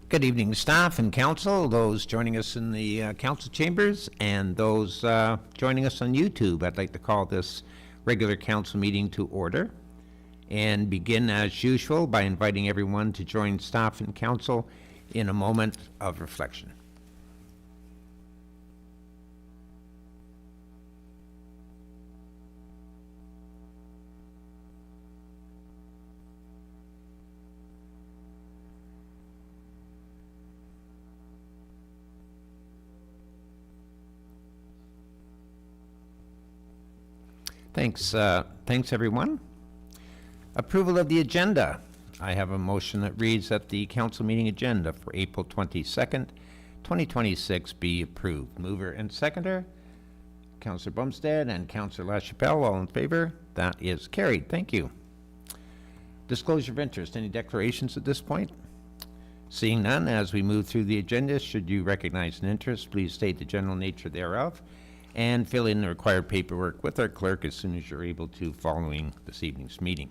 Good evening, staff and council, those joining us in the council chambers, and those joining us on YouTube. I'd like to call this regular council meeting to order and begin as usual by inviting everyone to join staff and council in a moment of reflection. Thanks everyone. Approval of the agenda. I have a motion that reads that the council meeting agenda for April 22nd, 2026 be approved. Mover and seconder, Councillor Bumstead and Councillor LaChapelle, all in favor? That is carried. Thank you. Disclosure of interest. Any declarations at this point? Seeing none, as we move through the agenda, should you recognize an interest, please state the general nature thereof and fill in the required paperwork with our clerk as soon as you're able to following this evening's meeting.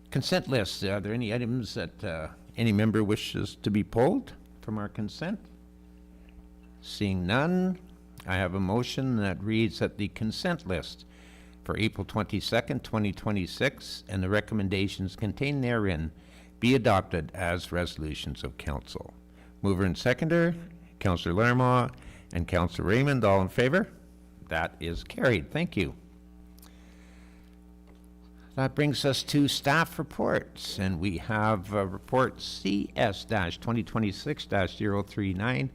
Consent list. Are there any items that any member wishes to be pulled from our consent? Seeing none, I have a motion that reads that the consent list for April 22nd, 2026 and the recommendations contained therein be adopted as resolutions of council. Mover and seconder, Councillor Larmaw and Councillor Raymond, all in favor? That is carried. Thank you. That brings us to staff reports, and we have report CS-2026-039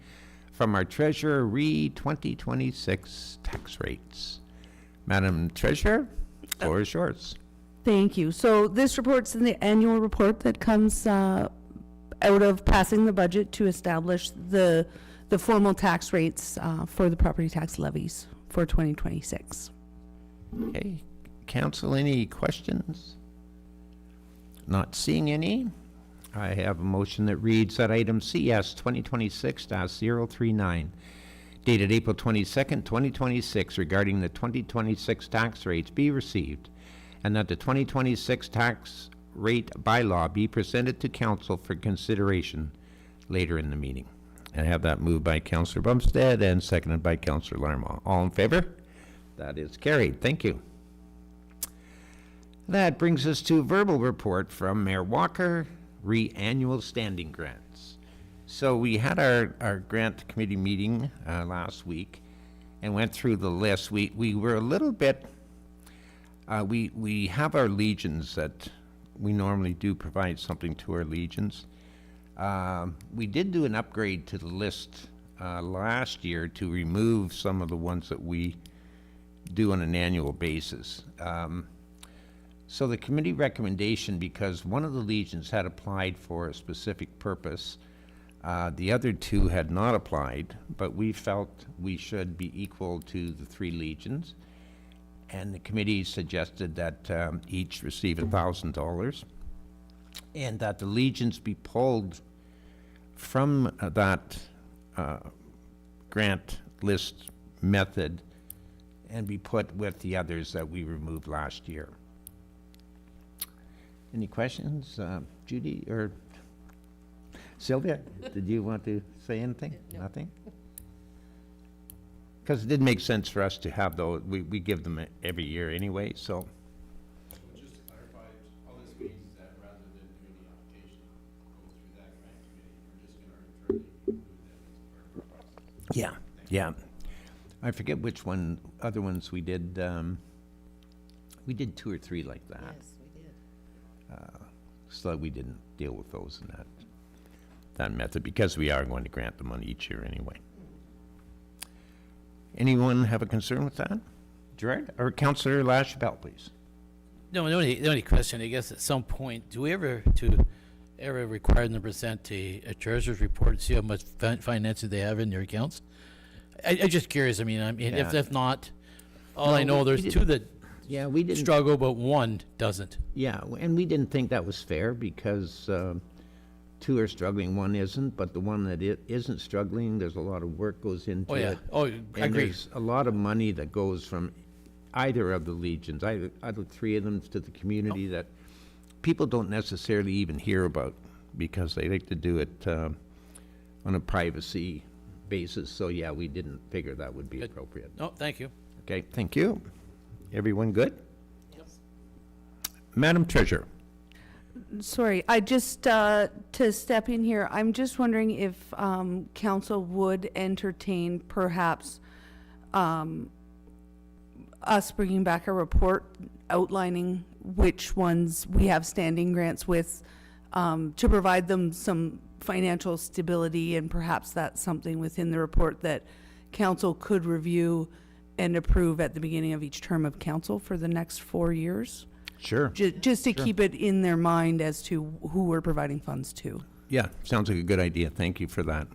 from our Treasurer re 2026 tax rates. Madam Treasurer, the floor is yours. Thank you. So this report's in the annual report that comes out of passing the budget to establish the formal tax rates for the property tax levies for 2026. Okay, council, any questions? Not seeing any. I have a motion that reads that item CS 2026-039 dated April 22nd, 2026 regarding the 2026 tax rates be received and that the 2026 tax rate bylaw be presented to council for consideration later in the meeting. I have that moved by Councillor Bumstead and seconded by Councillor Larmaw. All in favor? That is carried. Thank you. That brings us to verbal report from Mayor Walker, re-annual standing grants. So we had our grant committee meeting last week and went through the list. We were a little bit, we have our legions that we normally do provide something to our legions. We did do an upgrade to the list last year to remove some of the ones that we do on an annual basis. So the committee recommendation, because one of the legions had applied for a specific purpose, the other two had not applied, but we felt we should be equal to the three legions. And the committee suggested that each receive $1,000 and that the legions be pulled from that grant list method and be put with the others that we removed last year. Any questions? Judy or Sylvia, did you want to say anything? No. Nothing? Because it did make sense for us to have those. We give them every year anyway, so. Just to clarify, all this means is that rather than doing the application, go through that grant committee, we're just going to internally include them as part of our process. Yeah, yeah. I forget which other ones we did. We did 2 or 3 like that. Yes, we did. So we didn't deal with those in that method because we are going to grant the money each year anyway. Anyone have a concern with that? Gerard or Councillor LaChapelle, please. No, the only question, I guess, at some point, do we ever require them to present a treasurer's report to see how much finances they have in their accounts? I'm just curious. I mean, Yeah. if not, all No, I know, there's 2 that Yeah, we didn't struggle, but 1 doesn't. Yeah, and we didn't think that was fair because 2 are struggling, 1 isn't, but the one that isn't struggling, there's a lot of work goes into Oh, yeah. it. Oh, I And agree. there's a lot of money that goes from either of the legions, either 3 of them to the community that people don't necessarily even hear about, because they like to do it on a privacy basis. So yeah, we didn't figure that would be Good. appropriate. No, thank you. Okay, thank you. Everyone good? Madam Treasurer. Sorry, I just, to step in here, I'm just wondering if council would entertain perhaps us bringing back a report outlining which ones we have standing grants with, to provide them some financial stability, and perhaps that's something within the report that council could review and approve at the beginning of each term of council for the next 4 years. Sure. Just to keep it in their mind as to who we're providing funds to. Yeah, sounds like a good idea. Thank you for that.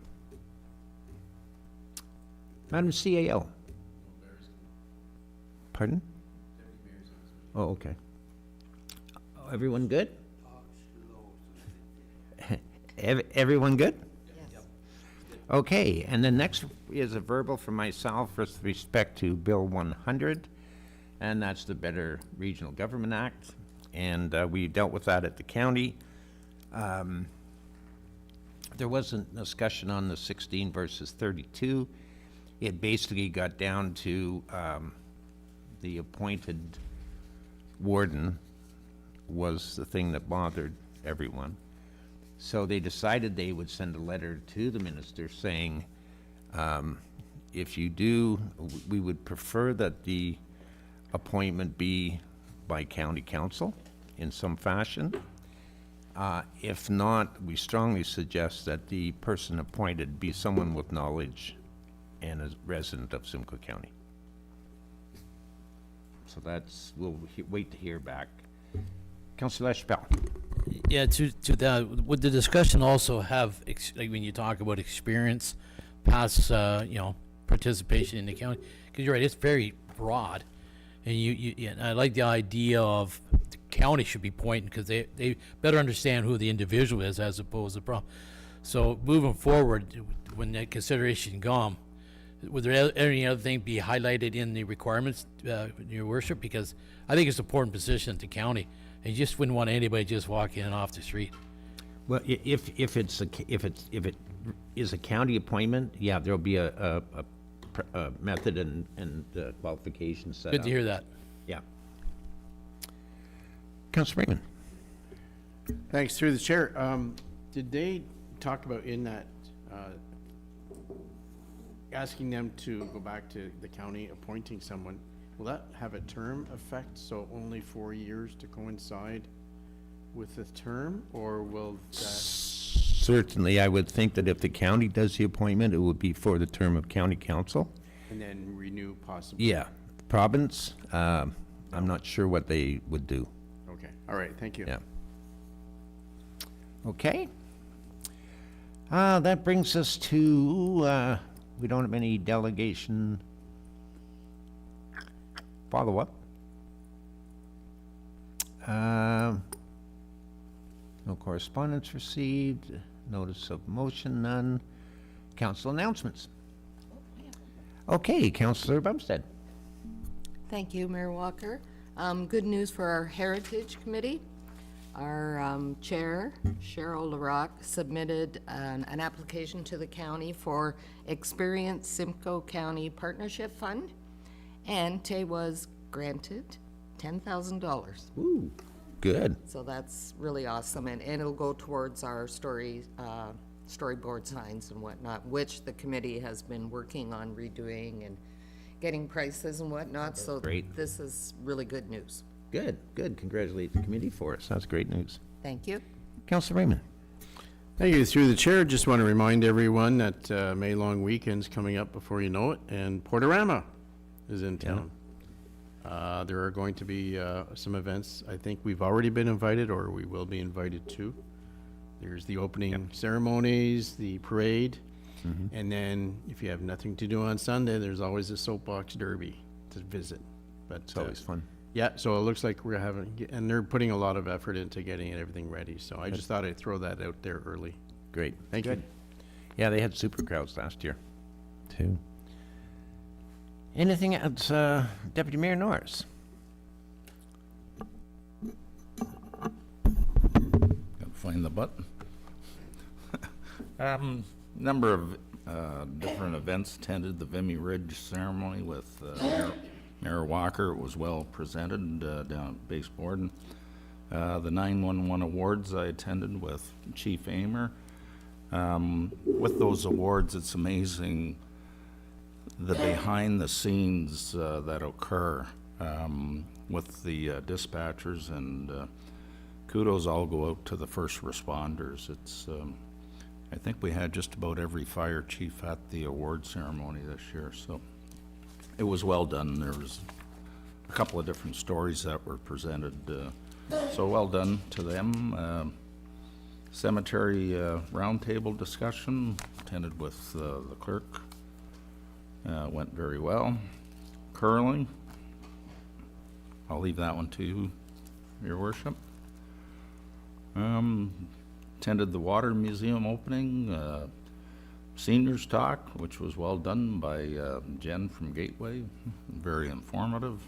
Madam CAO. Pardon? Oh, okay. Everyone good? Everyone good? Okay, and the next is a verbal from myself with respect to Bill 100, and that's the Better Regional Government Act, and we dealt with that at the county. There was a discussion on the 16 versus 32. It basically got down to the appointed warden was the thing that bothered everyone. So they decided they would send a letter to the minister saying, if you do, we would prefer that the appointment be by county council in some fashion. If not, we strongly suggest that the person appointed be someone with knowledge and a resident of Simcoe County. So that's, we'll wait to hear back. Councillor LaChapelle. Yeah, to that, would the discussion also have, like when you talk about experience, past, participation in the county? Because you're right, it's very broad. And and I like the idea of the county should be pointing, because they better understand who the individual is as opposed to problem. So moving forward, when that consideration come, would there any other thing be highlighted in the requirements, your worship? Because I think it's an important position at the county, and you just wouldn't want anybody just walking in off the street. Well, if it is a county appointment, yeah, there'll be a method and qualifications set up. Good to hear that. Yeah. Councilor Raymond. Thanks, through the chair. Did they talk about in that, asking them to go back to the county appointing someone, will that have a term effect, so only 4 years to coincide with the term, or will that? Certainly, I would think that if the county does the appointment, it would be for the term of county council. And then renew possibly? Yeah. Province, I'm not sure what they would do. Okay, all right, thank you. Yeah. Okay. That brings us to, we don't have any delegation follow-up. No correspondence received, notice of motion, none. Council announcements. Okay, Councillor Bumstead. Thank you, Mayor Walker. Good news for our Heritage Committee. Our chair, Cheryl LaRock, submitted an application to the county for Experience Simcoe County Partnership Fund, and Tay was granted $10,000. Ooh, good. So that's really awesome, and it'll go towards our storyboard signs and whatnot, which the committee has been working on redoing and getting prices and whatnot. So great. this is really good news. Good, good. Congratulate the committee for us. That's great news. Thank you. Councillor Raymond. Thank you. Through the chair, just want to remind everyone that May long weekend's coming up before you know it, and Portorama is in town. There are going to be some events. I think we've already been invited, or we will be invited to. There's the opening ceremonies, the parade, and then if you have nothing to do on Sunday, there's always a soapbox derby to visit. But It's always fun. yeah, so it looks like we're having, and they're putting a lot of effort into getting everything ready. So I just thought I'd throw that out there early. Great. Thank you. Yeah, they had super crowds last year, too. Anything else, Deputy Mayor Norris? find the button. Number of different events attended the Vimy Ridge ceremony with Mayor Walker. It was well presented down at Base Borden. The 911 awards I attended with Chief Amer. With those awards, it's amazing the behind the scenes that occur with the dispatchers, and kudos all go out to the first responders. It's I think we had just about every fire chief at the award ceremony this year, so it was well done. There was a couple of different stories that were presented, so well done to them. Cemetery roundtable discussion attended with the clerk. Went very well. Curling, I'll leave that one to you, Your Worship. Attended the Water Museum opening, seniors talk, which was well done by Jen from Gateway, very informative.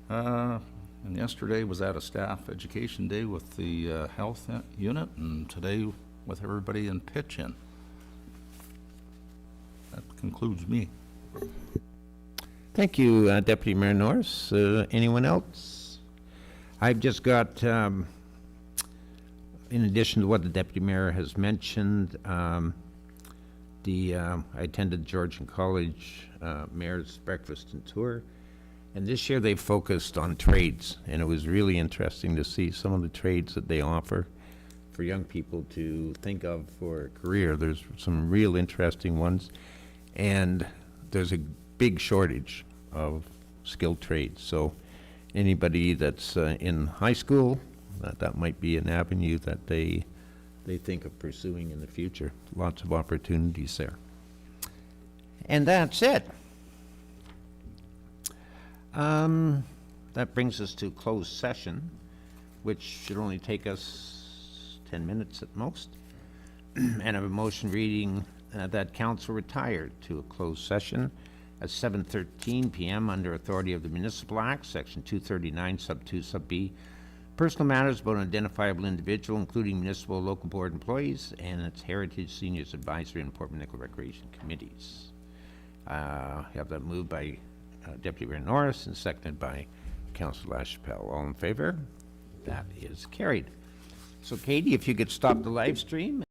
And yesterday was at a staff education day with the health unit, and today with everybody in Pitchin. That concludes me. Thank you, Deputy Mayor Norris. Anyone else? I've just got, in addition to what the Deputy Mayor has mentioned, I attended Georgian College Mayor's Breakfast and Tour, and this year they focused on trades, and it was really interesting to see some of the trades that they offer for young people to think of for a career. There's some real interesting ones, and there's a big shortage of skilled trades. So anybody that's in high school, that might be an avenue that they think of pursuing in the future. Lots of opportunities there. And that's it. That brings us to closed session, which should only take us 10 minutes at most. And I have a motion reading that council retired to a closed session at 7:13 p.m. under authority of the Municipal Act, Section 239, Sub 2, Sub B. Personal matters about an identifiable individual, including municipal local board employees, and its Heritage Seniors Advisory and Port Nicoll Recreation Committees. I have that moved by Deputy Mayor Norris and seconded by Councilor LaChapelle. All in favor? That is carried. So Katie, if you could stop the live stream.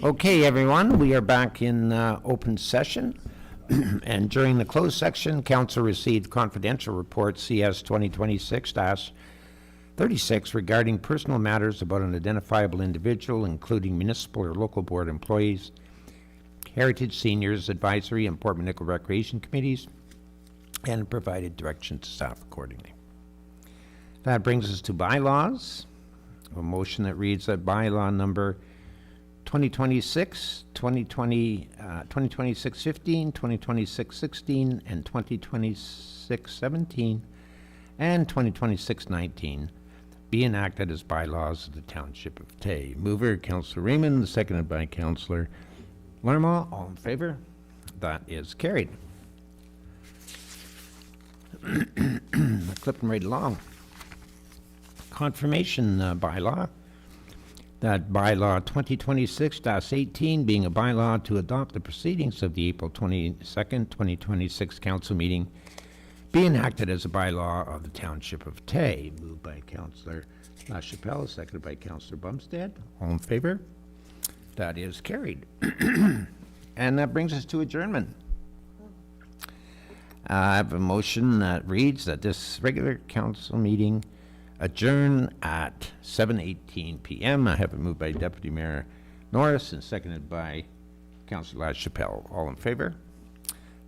Okay, everyone, we are back in open session. And during the closed section, council received confidential report CS 2026-36 regarding personal matters about an identifiable individual, including municipal or local board employees, Heritage Seniors Advisory and Port Monaco Recreation Committees, and provided direction to staff accordingly. That brings us to bylaws. A motion that reads that bylaw number 2026, 2026-15, 2026-16, and 2026-17, and 2026-19 be enacted as bylaws of the Township of Tay. Mover, Councillor Raymond, seconded by Councillor Lerma. All in favor? That is carried. Clipping right along. Confirmation bylaw. That bylaw 2026-18 being a bylaw to adopt the proceedings of the April 22nd, 2026 council meeting be enacted as a bylaw of the Township of Tay. Moved by Councillor LaChapelle, seconded by Councillor Bumstead. All in favor? That is carried. And that brings us to adjournment. I have a motion that reads that this regular council meeting adjourn at 7:18 p.m. I have it moved by Deputy Mayor Norris and seconded by Councillor LaChapelle. All in favor?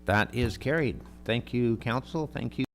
That is carried. Thank you, council. Thank you.